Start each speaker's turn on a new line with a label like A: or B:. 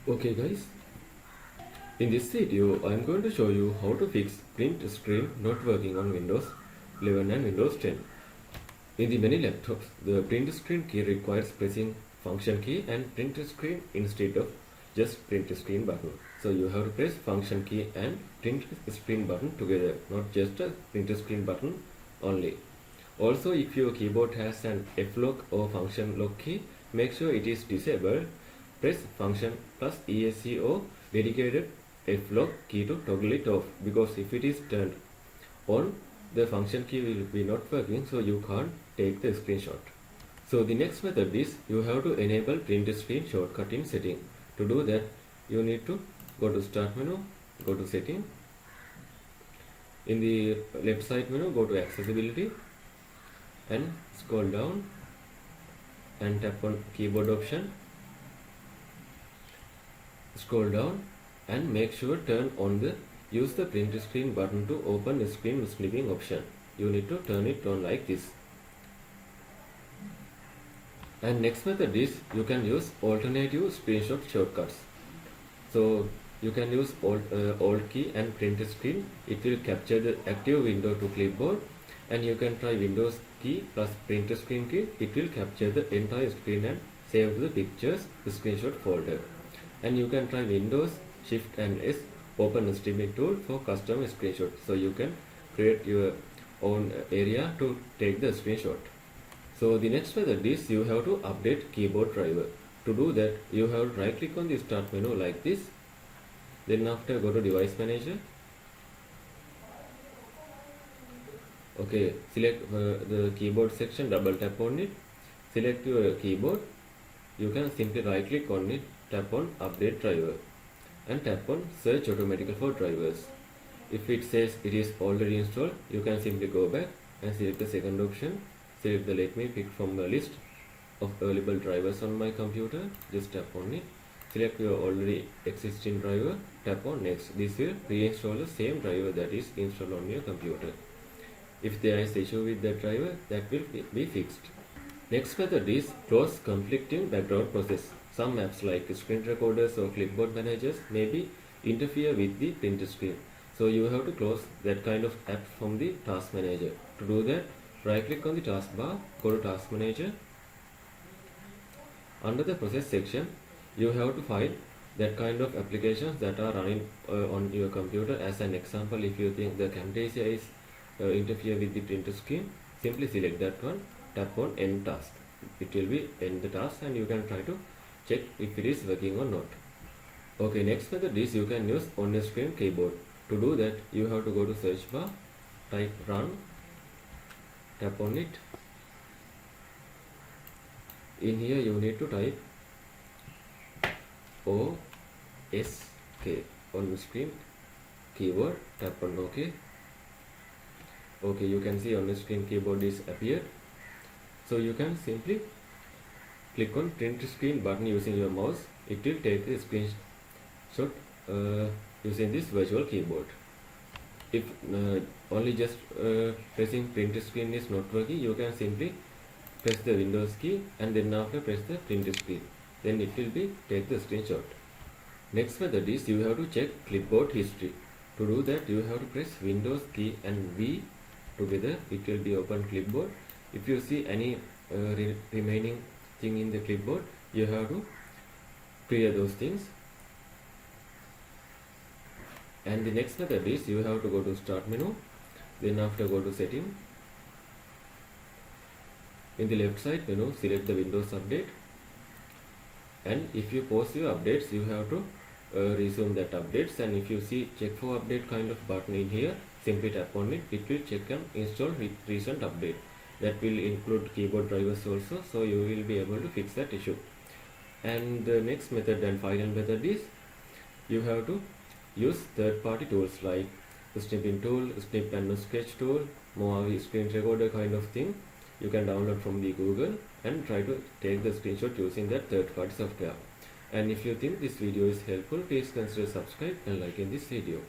A: Okay guys, in this video I am going to show you how to fix print screen not working on Windows 11 and Windows 10. In the many laptops, the print screen key requires pressing function key and print screen instead of just print screen button. So you have to press function key and print screen button together, not just a print screen button only. Also, if your keyboard has an F lock or function lock key, make sure it is disabled. Press function plus ESC or dedicated F lock key to toggle it off, because if it is turned on, the function key will be not working, so you can't take the screenshot. So the next method is you have to enable print screen shortcut in setting. To do that, you need to go to start menu, go to setting. In the left side menu, go to accessibility and scroll down and tap on keyboard option. Scroll down and make sure turn on the use the print screen button to open the screen snipping option. You need to turn it on like this. And next method is you can use alternative screenshot shortcuts. So you can use alt key and print screen. It will capture the active window to clipboard, and you can try Windows key plus print screen key. It will capture the entire screen and save the pictures screenshot folder. And you can try Windows Shift and S open a Snipping Tool for custom screenshot. So you can create your own area to take the screenshot. So the next method is you have to update keyboard driver. To do that, you have to right click on the start menu like this. Then after go to device manager. Okay, select the keyboard section, double tap on it. Select your keyboard. You can simply right click on it, tap on update driver and tap on search automatically for drivers. If it says it is already installed, you can simply go back and select the second option. Select the let me pick from the list of available drivers on my computer. Just tap on it. Select your already existing driver, tap on next. This will reinstall the same driver that is installed on your computer. If there is issue with that driver, that will be fixed. Next method is close conflicting background process. Some apps like screen recorders or clipboard managers maybe interfere with the print screen. So you have to close that kind of app from the task manager. To do that, right click on the taskbar, go to task manager. Under the process section, you have to find that kind of applications that are running on your computer. As an example, if you think the Camtasia is interfere with the print screen, simply select that one, tap on end task. It will be end the task and you can try to check if it is working or not. Okay, next method is you can use on screen keyboard. To do that, you have to go to search bar, type run, tap on it. In here you need to type OSK on screen keyboard, tap on OK. Okay, you can see on the screen keyboard is appeared. So you can simply click on print screen button using your mouse. It will take the screenshot using this virtual keyboard. If only just pressing print screen is not working, you can simply press the Windows key and then after press the print screen. Then it will be take the screenshot. Next method is you have to check clipboard history. To do that, you have to press Windows key and V together. It will be open clipboard. If you see any remaining thing in the clipboard, you have to clear those things. And the next method is you have to go to start menu, then after go to setting. In the left side menu, select the Windows update, and if you pause your updates, you have to resume that updates. And if you see check for update kind of button in here, simply tap on it. It will check and install recent update. That will include keyboard drivers also, so you will be able to fix that issue. And the next method and final method is you have to use third-party tools like the Snipping Tool, Snip and Sketch tool, Moavi screen recorder kind of thing. You can download from the Google and try to take the screenshot using that third-party software. And if you think this video is helpful, please consider subscribe and liking this video.